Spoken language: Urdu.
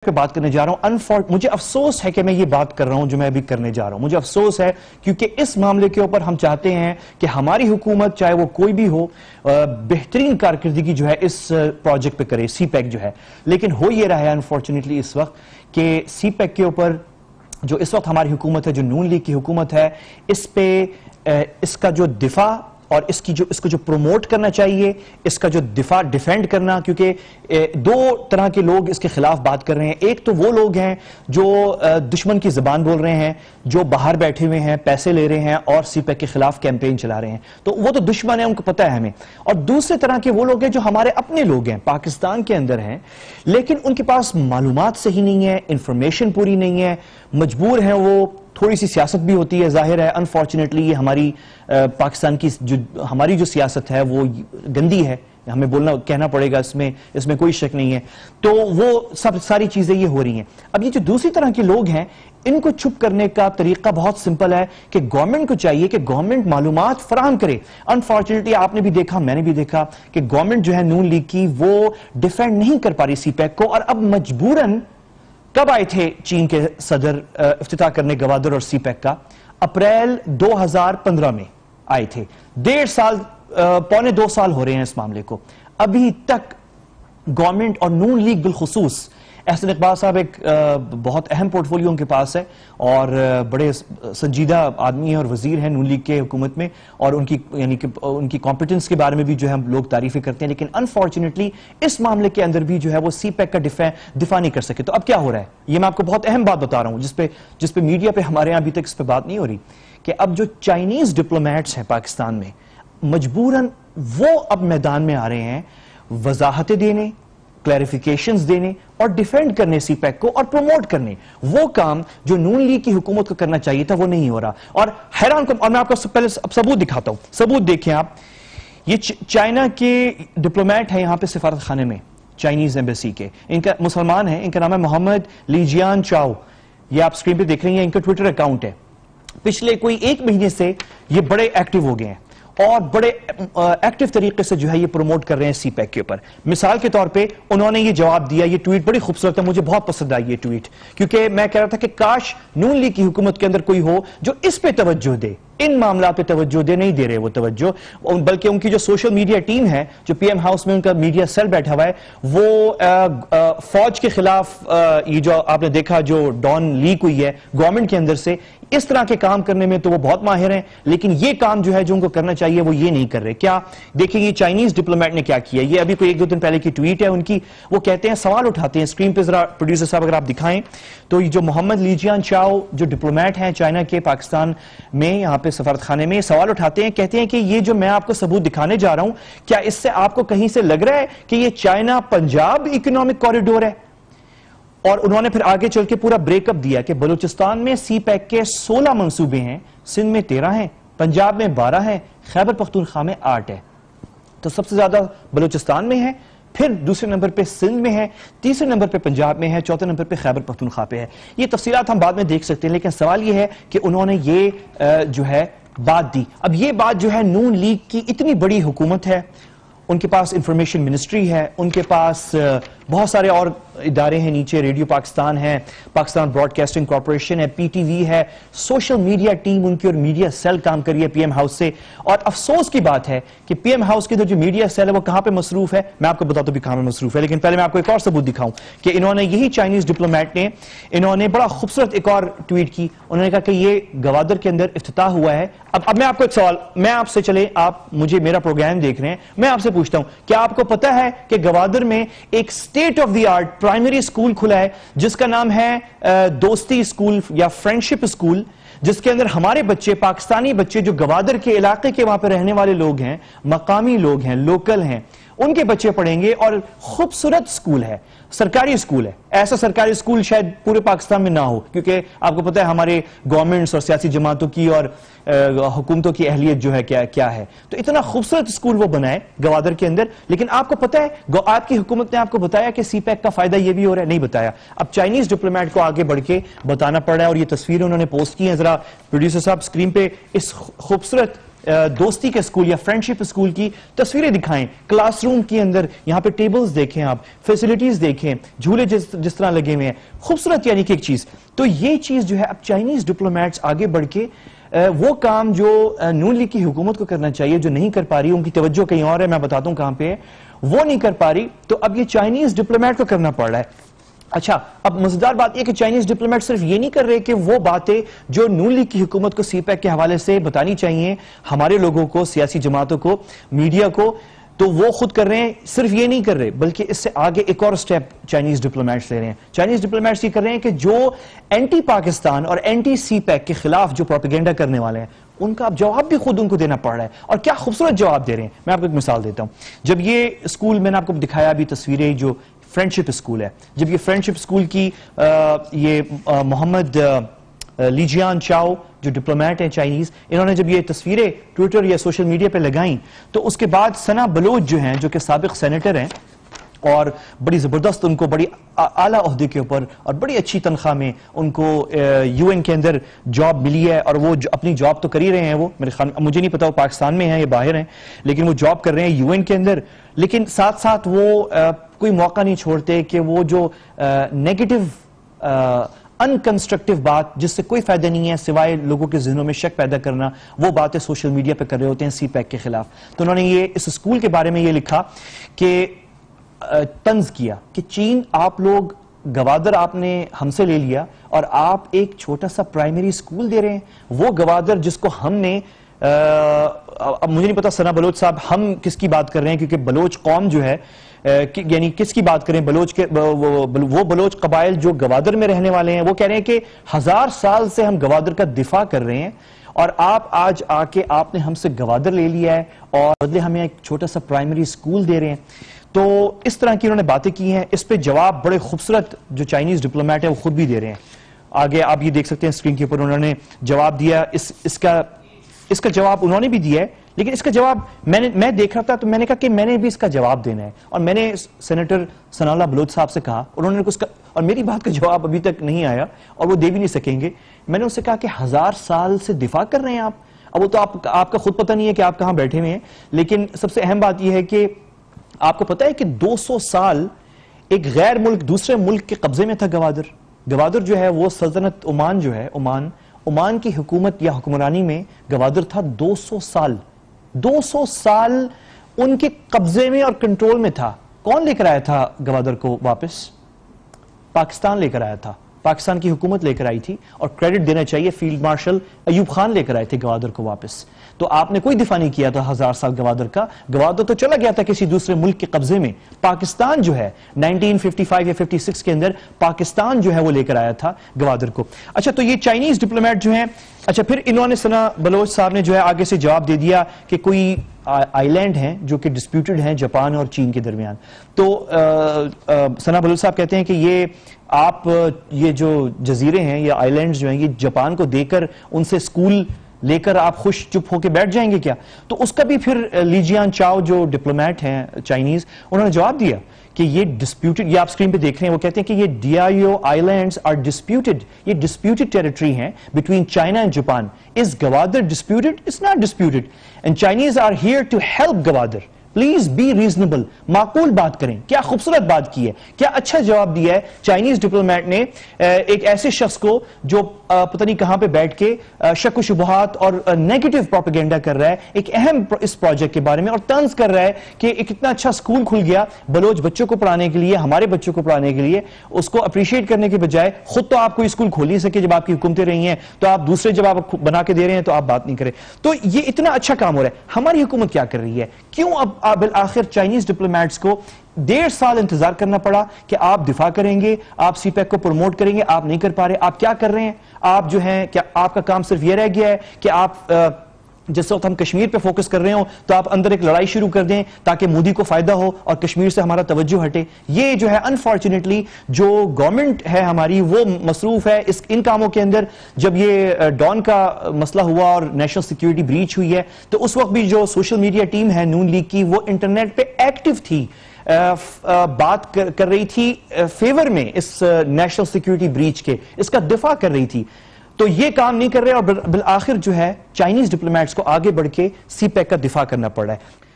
پہ بات کرنے جا رہا ہوں. مجھے افسوس ہے کہ میں یہ بات کر رہا ہوں جو میں ابھی کرنے جا رہا ہوں. مجھے افسوس ہے کیونکہ اس معاملے کے اوپر ہم چاہتے ہیں کہ ہماری حکومت چاہے وہ کوئی بھی ہو بہترین کارکردگی جو ہے اس پروجیکٹ پہ کرے, سی پیک جو ہے. لیکن ہو یہ رہا ہے انفارچونیٹلی اس وقت کہ سی پیک کے اوپر جو اس وقت ہماری حکومت ہے, جو نون لیگ کی حکومت ہے, اس پہ اس کا جو دفاع اور اس کو جو پروموٹ کرنا چاہیے, اس کا جو دفاع ڈیفینڈ کرنا, کیونکہ دو طرح کے لوگ اس کے خلاف بات کر رہے ہیں. ایک تو وہ لوگ ہیں جو دشمن کی زبان بول رہے ہیں, جو باہر بیٹھے ہوئے ہیں, پیسے لے رہے ہیں اور سی پیک کے خلاف کیمپین چلا رہے ہیں, تو وہ تو دشمن ہیں, ان کو پتہ ہے ہمیں. اور دوسرے طرح کے وہ لوگ ہیں جو ہمارے اپنے لوگ ہیں, پاکستان کے اندر ہیں, لیکن ان کے پاس معلومات صحیح نہیں ہے, انفارمیشن پوری نہیں ہے, مجبور ہیں وہ. تھوڑی سی سیاست بھی ہوتی ہے, ظاہر ہے انفارچونیٹلی یہ ہماری پاکستان کی ہماری جو سیاست ہے وہ گندی ہے, ہمیں کہنا پڑے گا, اس میں کوئی شک نہیں ہے. تو وہ ساری چیزیں یہ ہو رہی ہیں. اب یہ جو دوسری طرح کے لوگ ہیں, ان کو چپ کرنے کا طریقہ بہت سمپل ہے کہ گورنمنٹ کو چاہیے کہ گورنمنٹ معلومات فراہم کرے. انفارچونیٹلی آپ نے بھی دیکھا, میں نے بھی دیکھا کہ گورنمنٹ جو ہے نون لیگ کی وہ ڈیفینڈ نہیں کر پا رہی سی پیک کو, اور اب مجبوراً کب آئے تھے چین کے صدر افتتاح کرنے گوادر اور سی پیک کا؟ اپریل 2015 میں آئے تھے. 1.5 سال پونے 2 سال ہو رہے ہیں اس معاملے کو. ابھی تک گورنمنٹ اور نون لیگ بالخصوص, احسن اقبال صاحب ایک بہت اہم پورٹ فولیو ان کے پاس ہے اور بڑے سنجیدہ آدمی ہیں اور وزیر ہیں نون لیگ کے حکومت میں, اور ان کی کمپیٹنس کے بارے میں بھی جو ہے ہم لوگ تعریفیں کرتے ہیں. لیکن انفارچونیٹلی اس معاملے کے اندر بھی جو ہے وہ سی پیک کا دفاع نہیں کر سکے. تو اب کیا ہو رہا ہے, یہ میں آپ کو بہت اہم بات بتا رہا ہوں جس پہ میڈیا پہ ہمارے یہاں ابھی تک اس پہ بات نہیں ہو رہی, کہ اب جو چائنیز ڈپلومیٹس ہیں پاکستان میں, مجبوراً وہ اب میدان میں آ رہے ہیں وضاحتیں دینے, کلیریفیکیشنز دینے اور ڈیفینڈ کرنے سی پیک کو اور پروموٹ کرنے. وہ کام جو نون لیگ کی حکومت کو کرنا چاہیے تھا وہ نہیں ہو رہا. اور حیران کو, اور میں آپ کو پہلے ثبوت دکھاتا ہوں. ثبوت دیکھیں آپ, یہ چائنا کے ڈپلومیٹ ہیں یہاں پہ سفارت خانے میں, چائنیز ایمبیسی کے. ان کا مسلمان ہیں, ان کا نام ہے محمد لیجیان چاؤ. یہ آپ سکرین پہ دیکھ رہے ہیں, ان کا ٹویٹر اکاؤنٹ ہے. پچھلے کوئی 1 مہینے سے یہ بڑے ایکٹیو ہو گئے ہیں اور بڑے ایکٹیو طریقے سے جو ہے یہ پروموٹ کر رہے ہیں سی پیک کے اوپر. مثال کے طور پہ انہوں نے یہ جواب دیا, یہ ٹویٹ بڑی خوبصورت ہے, مجھے بہت پسند آئی یہ ٹویٹ, کیونکہ میں کہہ رہا تھا کہ کاش نون لیگ کی حکومت کے اندر کوئی ہو جو اس پہ توجہ دے, ان معاملات پہ توجہ دے. نہیں دے رہے وہ توجہ, بلکہ ان کی جو سوشل میڈیا ٹیم ہے, جو پی ایم ہاؤس میں ان کا میڈیا سیل بیٹھا ہوا ہے, وہ فوج کے خلاف یہ جو آپ نے دیکھا جو ڈان لیک ہوئی ہے گورنمنٹ کے اندر سے, اس طرح کے کام کرنے میں تو وہ بہت ماہر ہیں. لیکن یہ کام جو ہے جو ان کو کرنا چاہیے وہ یہ نہیں کر رہے. کیا دیکھیں یہ چائنیز ڈپلومیٹ نے کیا کیا, یہ ابھی کوئی 1-2 دن پہلے کی ٹویٹ ہے ان کی. وہ کہتے ہیں, سوال اٹھاتے ہیں, اسکرین پہ ذرا پروڈیوسر صاحب اگر آپ دکھائیں تو, یہ جو محمد لیجیان چاؤ جو ڈپلومیٹ ہیں چائنا کے پاکستان میں یہاں پہ سفارت خانے میں, سوال اٹھاتے ہیں, کہتے ہیں کہ یہ جو میں آپ کو ثبوت دکھانے جا رہا ہوں, کیا اس سے آپ کو کہیں سے لگ رہا ہے کہ یہ چائنا پنجاب اکنامک کوریڈور ہے؟ اور انہوں نے پھر آگے چل کے پورا بریک اپ دیا کہ بلوچستان میں سی پیک کے 16 منصوبے ہیں, سندھ میں 13 ہیں, پنجاب میں 12 ہیں, خیبر پختونخوا میں 8 ہے. تو سب سے زیادہ بلوچستان میں ہے, پھر دوسرے نمبر پہ سندھ میں ہے, تیسرے نمبر پہ پنجاب میں ہے, چوتھے نمبر پہ خیبر پختونخوا پہ ہے. یہ تفصیلات ہم بعد میں دیکھ سکتے ہیں, لیکن سوال یہ ہے کہ انہوں نے یہ جو ہے بات دی. اب یہ بات جو ہے نون لیگ کی اتنی بڑی حکومت ہے, ان کے پاس انفارمیشن منسٹری ہے, ان کے پاس بہت سارے اور ادارے ہیں نیچے, ریڈیو پاکستان ہے, پاکستان براڈ کاسٹنگ کارپوریشن ہے, پی ٹی وی ہے, سوشل میڈیا ٹیم ان کی اور میڈیا سیل کام کری ہے پی ایم ہاؤس سے. اور افسوس کی بات ہے کہ پی ایم ہاؤس کے جو میڈیا سیل ہے وہ کہاں پہ مصروف ہے, میں آپ کو بتاتا ہوں بھی کہاں پہ مصروف ہے. لیکن پہلے میں آپ کو ایک اور ثبوت دکھاؤں کہ انہوں نے یہی چائنیز ڈپلومیٹ نے, انہوں نے بڑا خوبصورت ایک اور ٹویٹ کی. انہوں نے کہا کہ یہ گوادر کے اندر افتتاح ہوا ہے. اب میں آپ کو ایک سوال, میں آپ سے, چلے آپ مجھے میرا پروگرام دیکھ رہے ہیں, میں آپ سے پوچھتا ہوں, کیا آپ کو پتا ہے کہ گوادر میں ایک state of the art primary school کھلا ہے جس کا نام ہے دوستی اسکول یا فرینڈشپ اسکول, جس کے اندر ہمارے بچے, پاکستانی بچے جو گوادر کے علاقے کے وہاں پہ رہنے والے لوگ ہیں, مقامی لوگ ہیں, لوکل ہیں, ان کے بچے پڑھیں گے. اور خوبصورت اسکول ہے, سرکاری اسکول ہے. ایسا سرکاری اسکول شاید پورے پاکستان میں نہ ہو, کیونکہ آپ کو پتا ہے ہمارے گورنمنٹس اور سیاسی جماعتوں کی اور حکومتوں کی اہلیت جو ہے کیا ہے. تو اتنا خوبصورت اسکول وہ بنائے گوادر کے اندر. لیکن آپ کو پتا ہے آپ کی حکومت نے آپ کو بتایا کہ سی پیک کا فائدہ یہ بھی ہو رہا ہے؟ نہیں بتایا. اب چائنیز ڈپلومیٹ کو آگے بڑھ کے بتانا پڑ رہا ہے, اور یہ تصویریں انہوں نے پوسٹ کی ہیں. ذرا پروڈیوسر صاحب اسکرین پہ اس خوبصورت دوستی کے سکول یا فرینڈشپ سکول کی تصویریں دکھائیں, کلاس روم کے اندر یہاں پہ ٹیبلز دیکھیں, آپ فیسلٹیز دیکھیں, جھولے جس طرح لگے ہوئے ہیں, خوبصورت یعنی کہ ایک چیز. تو یہ چیز جو ہے اب چائنیز ڈپلومیٹس آگے بڑھ کے وہ کام جو نون لیگ کی حکومت کو کرنا چاہیے جو نہیں کر پا رہی, ان کی توجہ کہیں اور ہے, میں بتاتا ہوں کہاں پہ ہے, وہ نہیں کر پا رہی, تو اب یہ چائنیز ڈپلومیٹ کو کرنا پڑ رہا ہے. اچھا, اب مزیدار بات یہ کہ چائنیز ڈپلومیٹ صرف یہ نہیں کر رہے کہ وہ باتیں جو نون لیگ کی حکومت کو سی پیک کے حوالے سے بتانی چاہیے ہمارے لوگوں کو, سیاسی جماعتوں کو, میڈیا کو, تو وہ خود کر رہے ہیں. صرف یہ نہیں کر رہے بلکہ اس سے آگے ایک اور سٹیپ چائنیز ڈپلومیٹس لے رہے ہیں. چائنیز ڈپلومیٹس یہ کر رہے ہیں کہ جو اینٹی پاکستان اور اینٹی سی پیک کے خلاف جو پروپیگنڈا کرنے والے ہیں ان کا اب جواب بھی خود ان کو دینا پڑ رہا ہے, اور کیا خوبصورت جواب دے رہے ہیں. میں آپ کو ایک مثال دیتا ہوں. جب یہ اسکول میں نے آپ کو دکھایا ابھی تصویریں, جو فرینڈشپ اسکول ہے, جب یہ فرینڈشپ اسکول کی یہ محمد لیجیان چاؤ جو ڈپلومیٹ ہیں چائنیز, انہوں نے جب یہ تصویریں ٹویٹر یا سوشل میڈیا پہ لگائیں, تو اس کے بعد ثنا بلوچ جو ہیں, جو کہ سابق سینیٹر ہیں اور بڑی زبردست ان کو بڑی اعلیٰ عہدے کے اوپر اور بڑی اچھی تنخواہ میں ان کو یو این کے اندر جاب ملی ہے, اور وہ اپنی جاب تو کر ہی رہے ہیں. وہ میرے خیال مجھے نہیں پتا وہ پاکستان میں ہیں یا باہر ہیں, لیکن وہ جاب کر رہے ہیں یو این کے اندر. لیکن ساتھ ساتھ وہ کوئی موقع نہیں چھوڑتے کہ وہ جو نیگیٹو انکنسٹرکٹیو بات جس سے کوئی فائدہ نہیں ہے سوائے لوگوں کے ذہنوں میں شک پیدا کرنا, وہ باتیں سوشل میڈیا پہ کر رہے ہوتے ہیں سی پیک کے خلاف. تو انہوں نے یہ اس اسکول کے بارے میں یہ لکھا کہ طنز کیا کہ چین, آپ لوگ گوادر آپ نے ہم سے لے لیا اور آپ ایک چھوٹا سا پرائمری اسکول دے رہے ہیں. وہ گوادر جس کو ہم نے, اب مجھے نہیں پتا ثنا بلوچ صاحب ہم کس کی بات کر رہے ہیں, کیونکہ بلوچ قوم جو ہے یعنی کس کی بات کریں, بلوچ کے وہ بلوچ قبائل جو گوادر میں رہنے والے ہیں, وہ کہہ رہے ہیں کہ 1000 سال سے ہم گوادر کا دفاع کر رہے ہیں, اور آپ آج آ کے آپ نے ہم سے گوادر لے لیا ہے اور بدلے ہمیں ایک چھوٹا سا پرائمری اسکول دے رہے ہیں. تو اس طرح کی انہوں نے باتیں کی ہیں. اس پہ جواب بڑے خوبصورت جو چائنیز ڈپلومیٹ ہیں وہ خود بھی دے رہے ہیں. آگے آپ یہ دیکھ سکتے ہیں اسکرین کے اوپر انہوں نے جواب دیا. اس کا جواب انہوں نے بھی دیا ہے, لیکن اس کا جواب میں دیکھ رہا تھا تو میں نے کہا کہ میں نے بھی اس کا جواب دینا ہے, اور میں نے سینیٹر ثناء اللہ بلوچ صاحب سے کہا, انہوں نے اس کا, اور میری بات کا جواب ابھی تک نہیں آیا اور وہ دے بھی نہیں سکیں گے. میں نے اس سے کہا کہ 1000 سال سے دفاع کر رہے ہیں آپ. اب وہ تو آپ کا خود پتہ نہیں ہے کہ آپ کہاں بیٹھے ہوئے ہیں, لیکن سب سے اہم بات یہ ہے کہ آپ کو پتہ ہے کہ 200 سال ایک غیر ملک دوسرے ملک کے قبضے میں تھا گوادر. گوادر جو ہے وہ سلطنت عمان جو ہے, عمان کی حکومت یا حکمرانی میں گوادر تھا 200 سال. 200 سال ان کے قبضے میں اور کنٹرول میں تھا. کون لے کر آیا تھا گوادر کو واپس؟ پاکستان لے کر آیا تھا, پاکستان کی حکومت لے کر آئی تھی, اور کریڈٹ دینا چاہیے فیلڈ مارشل ایوب خان لے کر آئے تھے گوادر کو واپس. تو آپ نے کوئی دفاع نہیں کیا تھا 1000 سال گوادر کا. گوادر تو چلا گیا تھا کسی دوسرے ملک کے قبضے میں. پاکستان جو ہے 1955 یا 56 کے اندر پاکستان جو ہے وہ لے کر آیا تھا گوادر کو. اچھا, تو یہ چائنیز ڈپلومیٹ جو ہیں, اچھا پھر انہوں نے ثنا بلوچ صاحب نے جو ہے آگے سے جواب دے دیا کہ کوئی آئی لینڈ ہیں جو کہ ڈسپیوٹڈ ہیں جاپان اور چین کے درمیان. تو ثنا بلوچ صاحب کہتے ہیں کہ یہ جو جزیرے ہیں یا آئی لینڈز جو ہیں, یہ جاپان کو دے کر ان سے اسکول لے کر آپ خوش چپ ہو کے بیٹھ جائیں گے کیا؟ تو اس کا بھی پھر لیجیان چاؤ جو ڈپلومیٹ ہیں چائنیز, انہوں نے جواب دیا کہ یہ ڈسپیوٹڈ, یہ آپ اسکرین پہ دیکھ رہے ہیں, وہ کہتے ہیں کہ یہ Diaoyu islands are disputed, یہ ڈسپیوٹڈ ٹیریٹری ہیں between China and Japan. Is Gwadar disputed? It's not disputed, and Chinese are here to help Gwadar. Please be reasonable, معقول بات کریں. کیا خوبصورت بات کی ہے, کیا اچھا جواب دیا ہے چائنیز ڈپلومیٹ نے ایک ایسے شخص کو جو پتہ نہیں کہاں پہ بیٹھ کے شک و شبہات اور نیگیٹو پروپیگنڈا کر رہا ہے ایک اہم اس پروجیکٹ کے بارے میں, اور طنز کر رہا ہے کہ ایک اتنا اچھا اسکول کھل گیا بلوچ بچوں کو پڑھانے کے لیے, ہمارے بچوں کو پڑھانے کے لیے. اس کو اپریشیٹ کرنے کے بجائے خود تو آپ کوئی اسکول کھول نہیں سکے جب آپ کی حکومتیں رہی ہیں, تو آپ دوسرے جب آپ بنا کے دے رہے ہیں تو آپ بات نہیں کریں. تو یہ اتنا اچھا کام ہو رہا ہے. ہماری حکومت کیا کر رہی ہے؟ کیوں اب بالآخر چائنیز ڈپلومیٹس کو 1.5 سال انتظار کرنا پڑا کہ آپ دفاع کریں گے, آپ سی پیک کو پروموٹ کریں گے؟ آپ نہیں کر پا رہے. آپ کیا کر رہے ہیں؟ آپ جو ہیں, کیا آپ کا کام صرف یہ رہ گیا ہے کہ آپ جس وقت ہم کشمیر پہ فوکس کر رہے ہوں تو آپ اندر ایک لڑائی شروع کر دیں تاکہ مودی کو فائدہ ہو اور کشمیر سے ہمارا توجہ ہٹے؟ یہ جو ہے انفارچونیٹلی جو گورنمنٹ ہے ہماری وہ مصروف ہے ان کاموں کے اندر. جب یہ ڈان کا مسئلہ ہوا اور نیشنل سیکیورٹی بریچ ہوئی ہے تو اس وقت بھی جو سوشل میڈیا ٹیم ہے نون لیگ کی وہ انٹرنیٹ پہ ایکٹیو تھی, بات کر رہی تھی فیور میں اس نیشنل سیکیورٹی بریچ کے, اس کا دفاع کر رہی تھی. تو یہ کام نہیں کر رہے اور بالآخر جو ہے چائنیز ڈپلومیٹس کو آگے بڑھ کے سی پیک کا دفاع کرنا پڑ رہا ہے.